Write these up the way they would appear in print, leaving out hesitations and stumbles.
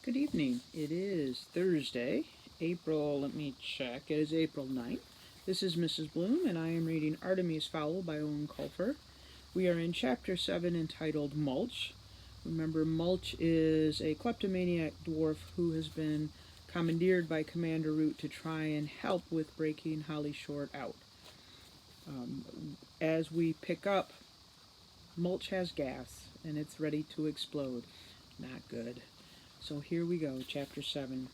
Good evening. It is Thursday, let me check, it is April 9th. This is Mrs. Bloom, and I am reading Artemis Fowl by Eoin Colfer. We are in Chapter 7 entitled Mulch. Remember, Mulch is a kleptomaniac dwarf who has been commandeered by Commander Root to try and help with breaking Holly Short out. As we pick up, Mulch has gas, and it's ready to explode. Not good. So here we go, Chapter 7.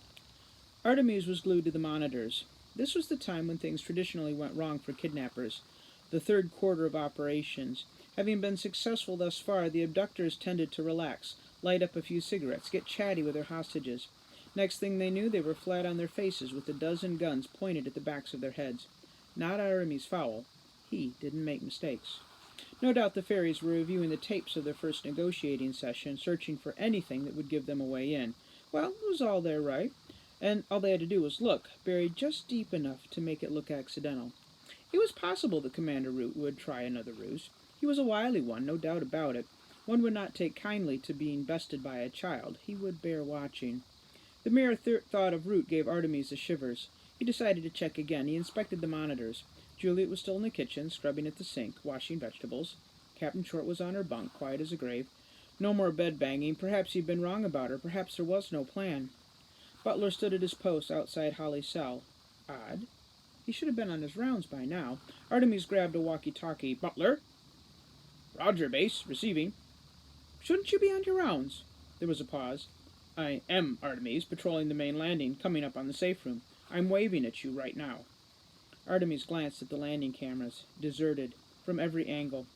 Artemis was glued to the monitors. This was the time when things traditionally went wrong for kidnappers. The third quarter of operations. Having been successful thus far, the abductors tended to relax, light up a few cigarettes, get chatty with their hostages. Next thing they knew, they were flat on their faces with a dozen guns pointed at the backs of their heads. Not Artemis Fowl. He didn't make mistakes. No doubt the fairies were reviewing the tapes of their first negotiating session, searching for anything that would give them a way in. Well, it was all there, right? And all they had to do was look, buried just deep enough to make it look accidental. It was possible that Commander Root would try another ruse. He was a wily one, no doubt about it. One would not take kindly to being bested by a child. He would bear watching. The mere thought of Root gave Artemis the shivers. He decided to check again. He inspected the monitors. Juliet was still in the kitchen, scrubbing at the sink, washing vegetables. Captain Short was on her bunk, quiet as a grave. No more bed banging. Perhaps he'd been wrong about her. Perhaps there was no plan. Butler stood at his post outside Holly's cell. Odd. He should have been on his rounds by now. Artemis grabbed a walkie-talkie. Butler? Roger, base. Receiving. Shouldn't you be on your rounds? There was a pause. I am, Artemis, patrolling the main landing, coming up on the safe room. I'm waving at you right now. Artemis glanced at the landing cameras, deserted, from every angle.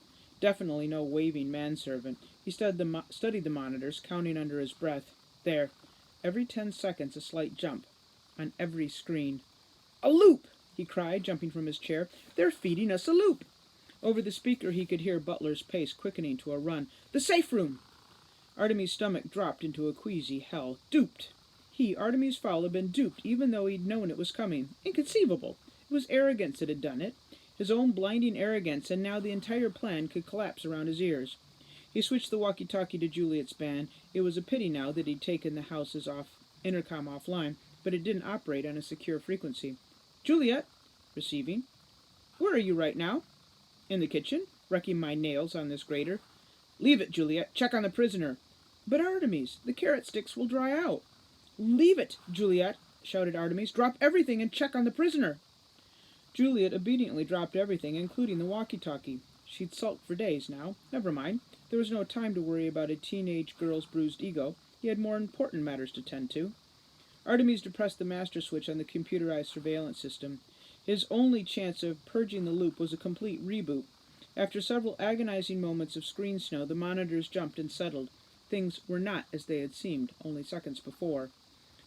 Definitely no waving manservant. He studied the monitors, counting under his breath. There, every 10 seconds a slight jump, on every screen. A loop! He cried, jumping from his chair. They're feeding us a loop! Over the speaker he could hear Butler's pace quickening to a run. The safe room! Artemis' stomach dropped into a queasy hell. Duped! He, Artemis Fowl, had been duped, even though he'd known it was coming. Inconceivable! It was arrogance that had done it, his own blinding arrogance, and now the entire plan could collapse around his ears. He switched the walkie-talkie to Juliet's band. It was a pity now that he'd taken the house's intercom offline, but it didn't operate on a secure frequency. Juliet? Receiving. Where are you right now? In the kitchen, wrecking my nails on this grater. Leave it, Juliet. Check on the prisoner. But Artemis, the carrot sticks will dry out. Leave it, Juliet, shouted Artemis. Drop everything and check on the prisoner. Juliet obediently dropped everything, including the walkie-talkie. She'd sulked for days now. Never mind. There was no time to worry about a teenage girl's bruised ego. He had more important matters to tend to. Artemis depressed the master switch on the computerized surveillance system. His only chance of purging the loop was a complete reboot. After several agonizing moments of screen snow, the monitors jumped and settled. Things were not as they had seemed only seconds before.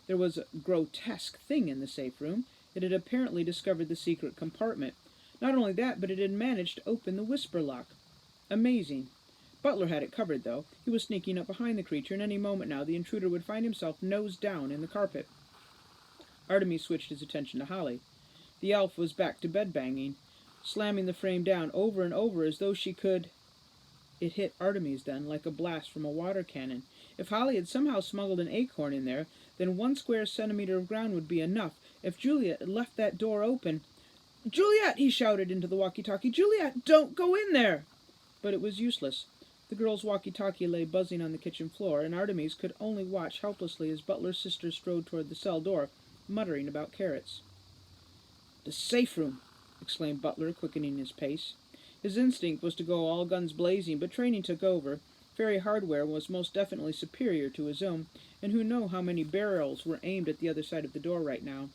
There was a grotesque thing in the safe room. It had apparently discovered the secret compartment. Not only that, but it had managed to open the whisper lock. Amazing. Butler had it covered, though. He was sneaking up behind the creature, and any moment now the intruder would find himself nose down in the carpet. Artemis switched his attention to Holly. The elf was back to bed banging, slamming the frame down over and over as though she could... It hit Artemis then, like a blast from a water cannon. If Holly had somehow smuggled an acorn in there, then 1 square centimeter of ground would be enough. If Juliet had left that door open... Juliet! He shouted into the walkie-talkie. Juliet, don't go in there! But it was useless. The girl's walkie-talkie lay buzzing on the kitchen floor, and Artemis could only watch helplessly as Butler's sister strode toward the cell door, muttering about carrots. The safe room! Exclaimed Butler, quickening his pace. His instinct was to go all guns blazing, but training took over. Fairy hardware was most definitely superior to his own, and who knew how many barrels were aimed at the other side of the door right now.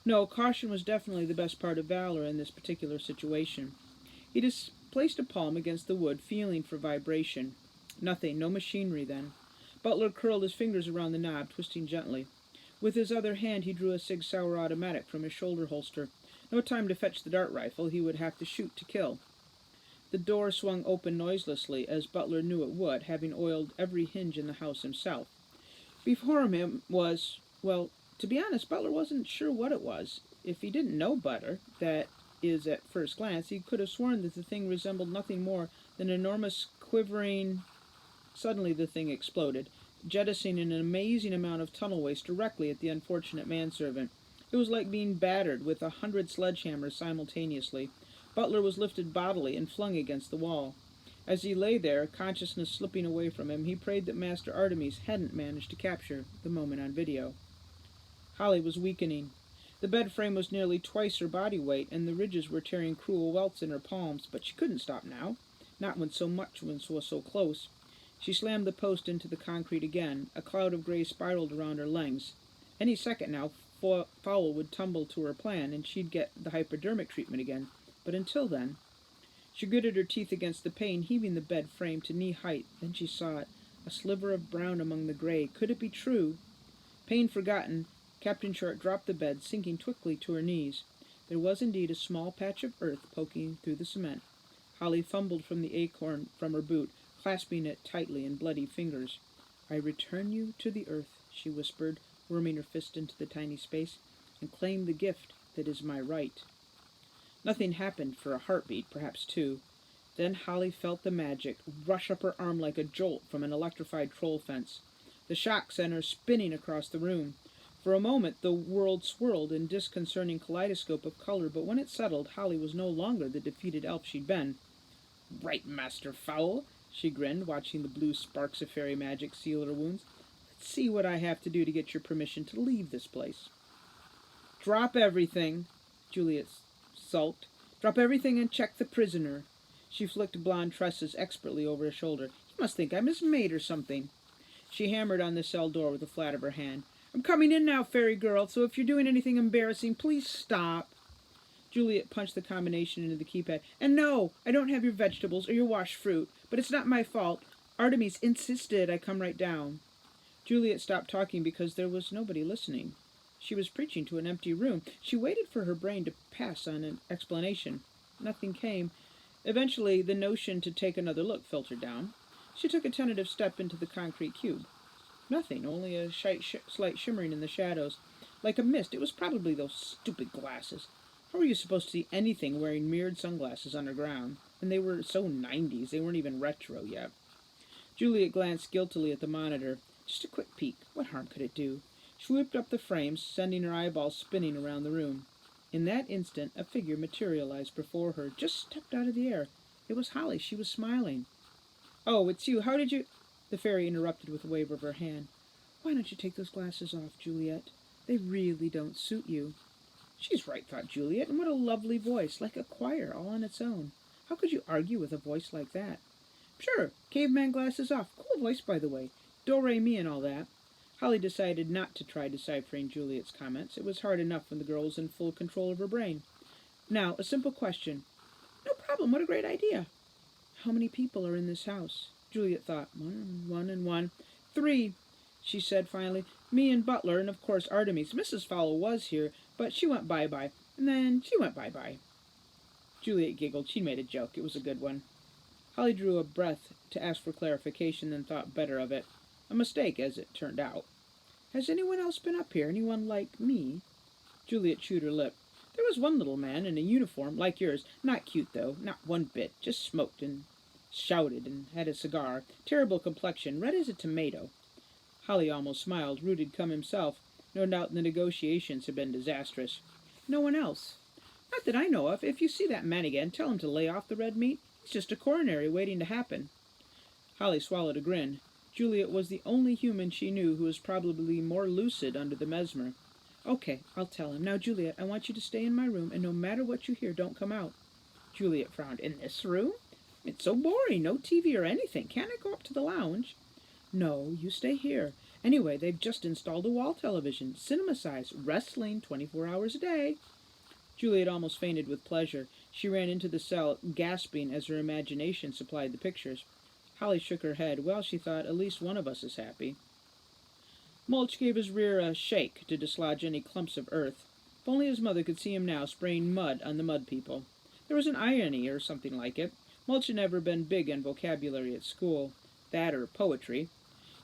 No, caution was definitely the best part of valor in this particular situation. He placed a palm against the wood, feeling for vibration. Nothing, no machinery then. Butler curled his fingers around the knob, twisting gently. With his other hand he drew a Sig Sauer automatic from his shoulder holster. No time to fetch the dart rifle. He would have to shoot to kill. The door swung open noiselessly, as Butler knew it would, having oiled every hinge in the house himself. Before him was, well, to be honest, Butler wasn't sure what it was. If he didn't know better, that is, at first glance, he could have sworn that the thing resembled nothing more than an enormous, quivering... Suddenly the thing exploded. jettisoning an amazing amount of tunnel waste directly at the unfortunate manservant. It was like being battered with 100 sledgehammers simultaneously. Butler was lifted bodily and flung against the wall. As he lay there, consciousness slipping away from him, he prayed that Master Artemis hadn't managed to capture the moment on video. Holly was weakening. The bed frame was nearly twice her body weight, and the ridges were tearing cruel welts in her palms, but she couldn't stop now, not when so much was so close. She slammed the post into the concrete again. A cloud of gray spiraled around her legs. Any second now, Fowl would tumble to her plan, and she'd get the hypodermic treatment again. But until then, she gritted her teeth against the pain, heaving the bed frame to knee height. Then she saw it, a sliver of brown among the gray. Could it be true? Pain forgotten, Captain Short dropped the bed, sinking quickly to her knees. There was indeed a small patch of earth poking through the cement. Holly fumbled from the acorn from her boot, clasping it tightly in bloody fingers. "I return you to the earth," she whispered, worming her fist into the tiny space, "and claim the gift that is my right." Nothing happened for a heartbeat, perhaps two. Then Holly felt the magic rush up her arm like a jolt from an electrified troll fence. The shock sent her spinning across the room. For a moment the world swirled in disconcerting kaleidoscope of color, but when it settled, Holly was no longer the defeated elf she'd been. "Right, Master Fowl," she grinned, watching the blue sparks of fairy magic seal her wounds. "Let's see what I have to do to get your permission to leave this place." "Drop everything," Juliet sulked. "Drop everything and check the prisoner." She flicked blonde tresses expertly over her shoulder. "You must think I'm his maid or something." She hammered on the cell door with the flat of her hand. "I'm coming in now, fairy girl, so if you're doing anything embarrassing, please stop." Juliet punched the combination into the keypad. "And no, I don't have your vegetables or your washed fruit, but it's not my fault. Artemis insisted I come right down." Juliet stopped talking because there was nobody listening. She was preaching to an empty room. She waited for her brain to pass on an explanation. Nothing came. Eventually, the notion to take another look filtered down. She took a tentative step into the concrete cube. Nothing, only a slight shimmering in the shadows. Like a mist. It was probably those stupid glasses. How were you supposed to see anything wearing mirrored sunglasses underground? And they were so 90s, they weren't even retro yet. Juliet glanced guiltily at the monitor. Just a quick peek. What harm could it do? She whipped up the frames, sending her eyeballs spinning around the room. In that instant, a figure materialized before her, just stepped out of the air. It was Holly. She was smiling. "Oh, it's you. How did you—" The fairy interrupted with a wave of her hand. "Why don't you take those glasses off, Juliet? They really don't suit you." She's right, thought Juliet, and what a lovely voice, like a choir all on its own. How could you argue with a voice like that? Sure, caveman glasses off. Cool voice, by the way. Do-re-mi and all that. Holly decided not to try deciphering Juliet's comments. It was hard enough when the girl was in full control of her brain. "Now, a simple question." "No problem, what a great idea." "How many people are in this house?" Juliet thought. One and one. "Three," she said finally. "Me and Butler, and of course Artemis. Mrs. Fowl was here, but she went bye-bye. And then she went bye-bye." Juliet giggled. She made a joke. It was a good one. Holly drew a breath to ask for clarification, then thought better of it. A mistake, as it turned out. "Has anyone else been up here? Anyone like me?" Juliet chewed her lip. "There was one little man in a uniform, like yours. Not cute, though. Not one bit. Just smoked and shouted and had a cigar. Terrible complexion. Red as a tomato." Holly almost smiled. Rude had come himself. No doubt the negotiations had been disastrous. "No one else?" "Not that I know of. If you see that man again, tell him to lay off the red meat. It's just a coronary waiting to happen." Holly swallowed a grin. Juliet was the only human she knew who was probably more lucid under the mesmer. "Okay, I'll tell him. Now, Juliet, I want you to stay in my room, and no matter what you hear, don't come out." Juliet frowned. "In this room? It's so boring. No TV or anything. Can't I go up to the lounge?" "No, you stay here. Anyway, they've just installed a wall television, cinema size, wrestling 24 hours a day." Juliet almost fainted with pleasure. She ran into the cell, gasping as her imagination supplied the pictures. Holly shook her head. "Well," she thought, "at least one of us is happy." Mulch gave his rear a shake to dislodge any clumps of earth. If only his mother could see him now, spraying mud on the mud people. There was an irony, or something like it. Mulch had never been big on vocabulary at school. That or poetry.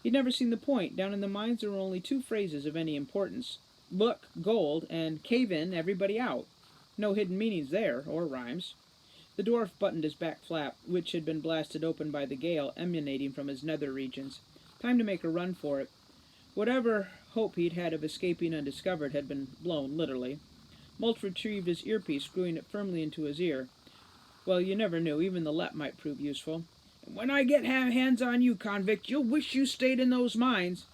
He'd never seen the point. Down in the mines there were only two phrases of any importance. Look, gold, and cave in, everybody out. No hidden meanings there, or rhymes. The dwarf buttoned his back flap, which had been blasted open by the gale emanating from his nether regions. Time to make a run for it. Whatever hope he'd had of escaping undiscovered had been blown, literally. Mulch retrieved his earpiece, screwing it firmly into his ear. Well, you never knew. Even the LEP might prove useful. "When I get hands on you, convict, you'll wish you stayed in those mines."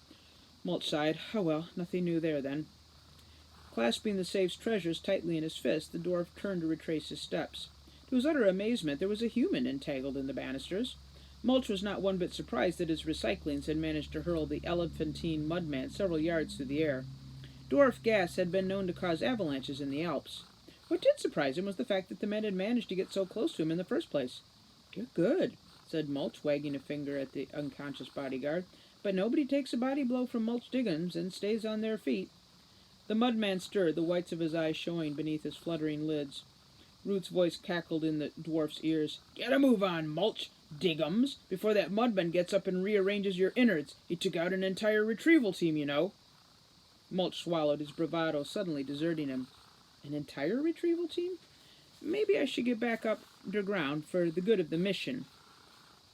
Mulch sighed. Oh well, nothing new there then. Clasping the safe's treasures tightly in his fist, the dwarf turned to retrace his steps. To his utter amazement, there was a human entangled in the banisters. Mulch was not one bit surprised that his recyclings had managed to hurl the elephantine mudman several yards through the air. Dwarf gas had been known to cause avalanches in the Alps. What did surprise him was the fact that the men had managed to get so close to him in the first place. "You're good," said Mulch, wagging a finger at the unconscious bodyguard. "But nobody takes a body blow from Mulch Diggins and stays on their feet." The mudman stirred, the whites of his eyes showing beneath his fluttering lids. Root's voice cackled in the dwarf's ears. "Get a move on, Mulch Diggums, before that mudman gets up and rearranges your innards. He took out an entire retrieval team, you know." Mulch swallowed, his bravado suddenly deserting him. An entire retrieval team? Maybe I should get back up underground for the good of the mission.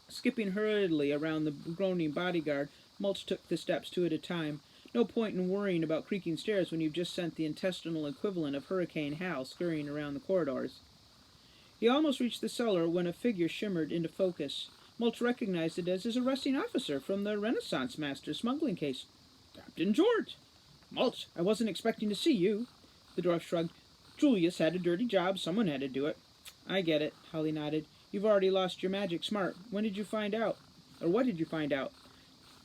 Skipping hurriedly around the groaning bodyguard, Mulch took the steps two at a time. No point in worrying about creaking stairs when you've just sent the intestinal equivalent of Hurricane Hal scurrying around the corridors. He almost reached the cellar when a figure shimmered into focus. Mulch recognized it as his arresting officer from the Renaissance Master's smuggling case. "Captain George!" "Mulch, I wasn't expecting to see you." The dwarf shrugged. "Julius had a dirty job. Someone had to do it." "I get it," Holly nodded. "You've already lost your magic smart. When did you find out? Or what did you find out?"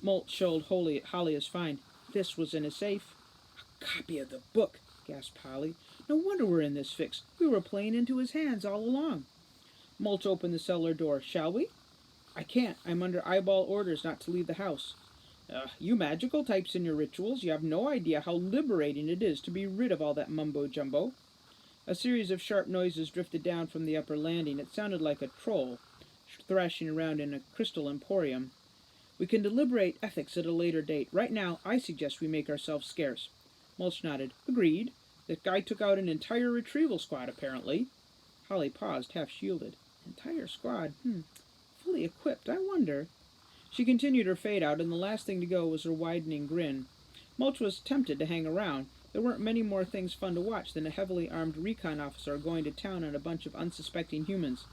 Mulch showed Holly his find. This was in a safe. "A copy of the book," gasped Holly. "No wonder we're in this fix. We were playing into his hands all along." Mulch opened the cellar door. "Shall we?" "I can't. I'm under eyeball orders not to leave the house." You magical types and your rituals, you have no idea how liberating it is to be rid of all that mumbo-jumbo." A series of sharp noises drifted down from the upper landing. It sounded like a troll thrashing around in a crystal emporium. "We can deliberate ethics at a later date. Right now, I suggest we make ourselves scarce." Mulch nodded. "Agreed. That guy took out an entire retrieval squad, apparently." Holly paused, half shielded. "Entire squad? Fully equipped. I wonder." She continued her fade-out, and the last thing to go was her widening grin. Mulch was tempted to hang around. There weren't many more things fun to watch than a heavily armed recon officer going to town on a bunch of unsuspecting humans.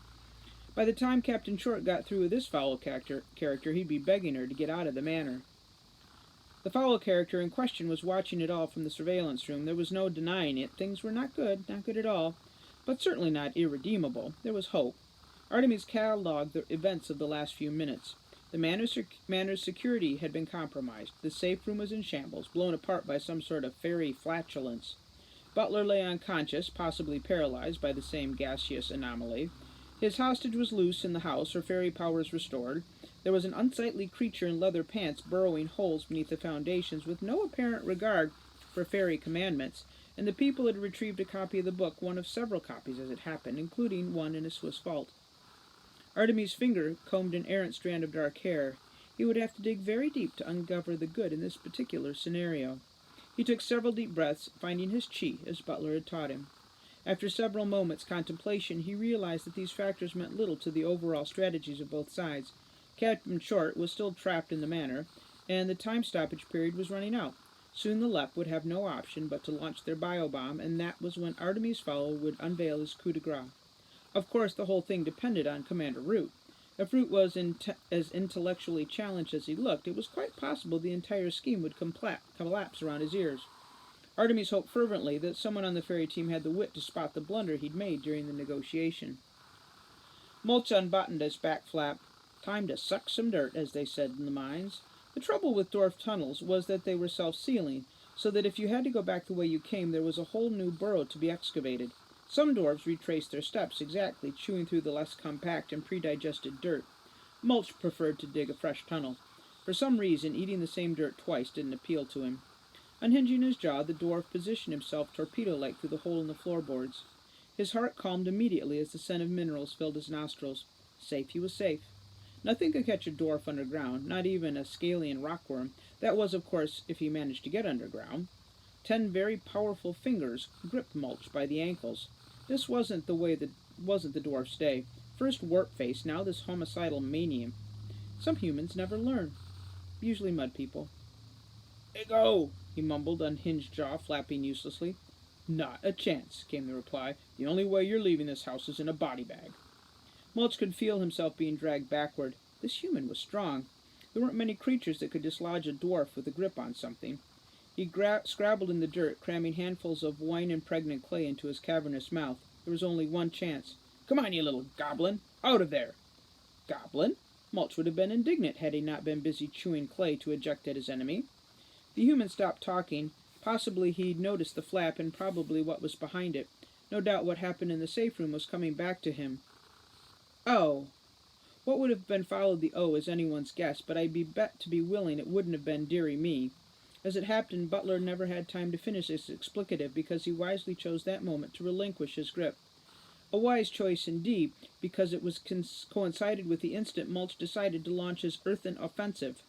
By the time Captain Short got through with this Fowl character, he'd be begging her to get out of the manor. The Fowl character in question was watching it all from the surveillance room. There was no denying it. Things were not good at all, but certainly not irredeemable. There was hope. Artemis catalogued the events of the last few minutes. The manor's security had been compromised. The safe room was in shambles, blown apart by some sort of fairy flatulence. Butler lay unconscious, possibly paralyzed by the same gaseous anomaly. His hostage was loose in the house, her fairy powers restored. There was an unsightly creature in leather pants burrowing holes beneath the foundations with no apparent regard for fairy commandments, and the people had retrieved a copy of the book, one of several copies as it happened, including one in a Swiss vault. Artemis' finger combed an errant strand of dark hair. He would have to dig very deep to uncover the good in this particular scenario. He took several deep breaths, finding his chi, as Butler had taught him. After several moments' contemplation, he realized that these factors meant little to the overall strategies of both sides. Captain Short was still trapped in the manor, and the time stoppage period was running out. Soon the LEP would have no option but to launch their biobomb, and that was when Artemis Fowl would unveil his coup de grace. Of course, the whole thing depended on Commander Root. If Root was as intellectually challenged as he looked, it was quite possible the entire scheme would collapse around his ears. Artemis hoped fervently that someone on the ferry team had the wit to spot the blunder he'd made during the negotiation. Mulch unbuttoned his back flap. Time to suck some dirt, as they said in the mines. The trouble with dwarf tunnels was that they were self-sealing, so that if you had to go back the way you came, there was a whole new burrow to be excavated. Some dwarves retraced their steps exactly, chewing through the less compact and pre-digested dirt. Mulch preferred to dig a fresh tunnel. For some reason, eating the same dirt twice didn't appeal to him. Unhinging his jaw, the dwarf positioned himself torpedo-like through the hole in the floorboards. His heart calmed immediately as the scent of minerals filled his nostrils. Safe he was safe. Nothing could catch a dwarf underground, not even a scalian rockworm. That was, of course, if he managed to get underground. 10 very powerful fingers gripped Mulch by the ankles. This wasn't the dwarf's day. First warp face, now this homicidal mania. Some humans never learn. usually mud people. Go, he mumbled, unhinged jaw flapping uselessly. Not a chance, came the reply. The only way you're leaving this house is in a body bag. Mulch could feel himself being dragged backward. This human was strong. There weren't many creatures that could dislodge a dwarf with a grip on something. He scrabbled in the dirt, cramming handfuls of wine-impregnant clay into his cavernous mouth. There was only one chance. Come on, you little goblin! Out of there! Goblin? Mulch would have been indignant had he not been busy chewing clay to eject at his enemy. The human stopped talking. Possibly he'd noticed the flap and probably what was behind it. No doubt what happened in the safe room was coming back to him. Oh. What would have been followed the O is anyone's guess, but I'd be bet to be willing it wouldn't have been dearie me. As it happened, Butler never had time to finish his explicative because he wisely chose that moment to relinquish his grip. A wise choice indeed, because it was coincided with the instant Mulch decided to launch his earthen offensive.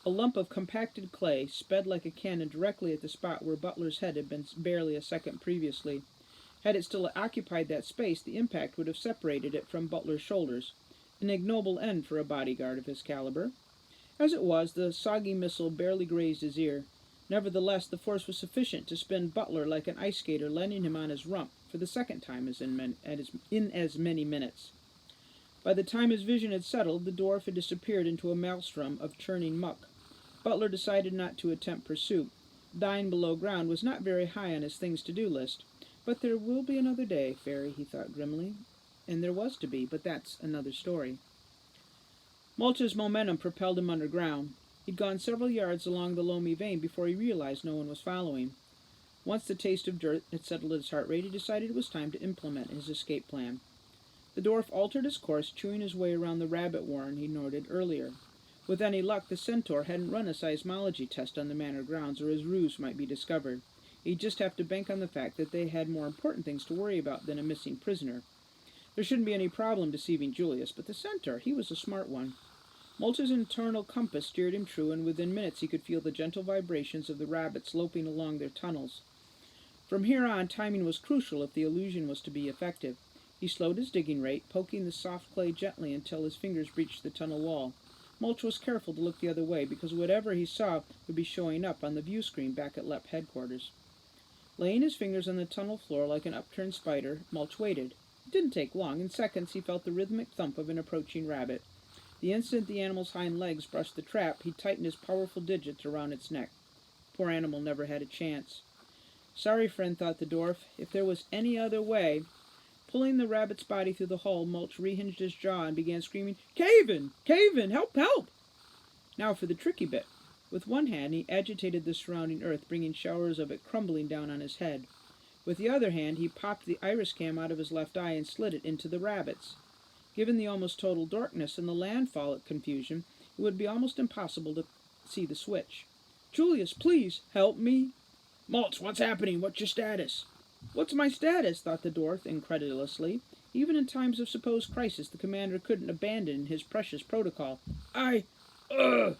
A lump of compacted clay sped like a cannon directly at the spot where Butler's head had been barely a second previously. Had it still occupied that space, the impact would have separated it from Butler's shoulders, an ignoble end for a bodyguard of his caliber. As it was, the soggy missile barely grazed his ear. Nevertheless, the force was sufficient to spin Butler like an ice skater, landing him on his rump for the second time in as many minutes. By the time his vision had settled, the dwarf had disappeared into a maelstrom of churning muck. Butler decided not to attempt pursuit. Dying below ground was not very high on his things-to-do list. But there will be another day, Fairy, he thought grimly. And there was to be, but that's another story. Mulch's momentum propelled him underground. He'd gone several yards along the loamy vein before he realized no one was following. Once the taste of dirt had settled his heart rate, he decided it was time to implement his escape plan. The dwarf altered his course, chewing his way around the rabbit warren he noted earlier. With any luck, the centaur hadn't run a seismology test on the manor grounds, or his ruse might be discovered. He'd just have to bank on the fact that they had more important things to worry about than a missing prisoner. There shouldn't be any problem deceiving Julius, but the centaur, he was a smart one. Mulch's internal compass steered him true, and within minutes he could feel the gentle vibrations of the rabbits loping along their tunnels. From here on, timing was crucial if the illusion was to be effective. He slowed his digging rate, poking the soft clay gently until his fingers reached the tunnel wall. Mulch was careful to look the other way, because whatever he saw would be showing up on the view screen back at LEP headquarters. Laying his fingers on the tunnel floor like an upturned spider, Mulch waited. It didn't take long. In seconds he felt the rhythmic thump of an approaching rabbit. The instant the animal's hind legs brushed the trap, he tightened his powerful digits around its neck. Poor animal never had a chance. Sorry, friend, thought the dwarf. If there was any other way... Pulling the rabbit's body through the hole, Mulch rehinged his jaw and began screaming, Cave in! Cave in! Help! Help! Now for the tricky bit. With one hand, he agitated the surrounding earth, bringing showers of it crumbling down on his head. With the other hand, he popped the iris cam out of his left eye and slid it into the rabbits. Given the almost total darkness and the landfall confusion, it would be almost impossible to see the switch. Julius, please, help me. Mulch, what's happening? What's your status? What's my status? Thought the dwarf incredulously. Even in times of supposed crisis, the commander couldn't abandon his precious protocol. Ugh! The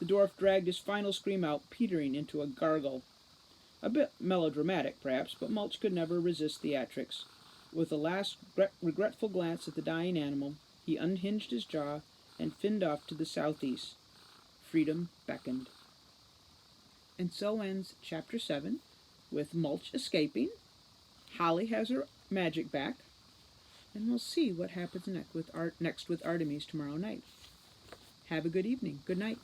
dwarf dragged his final scream out, petering into a gargle. A bit melodramatic, perhaps, but Mulch could never resist theatrics. With a last regretful glance at the dying animal, he unhinged his jaw and finned off to the southeast. Freedom beckoned. And so ends Chapter 7, with Mulch escaping. Holly has her magic back, and we'll see what happens next with Artemis tomorrow night. Have a good evening. Good night.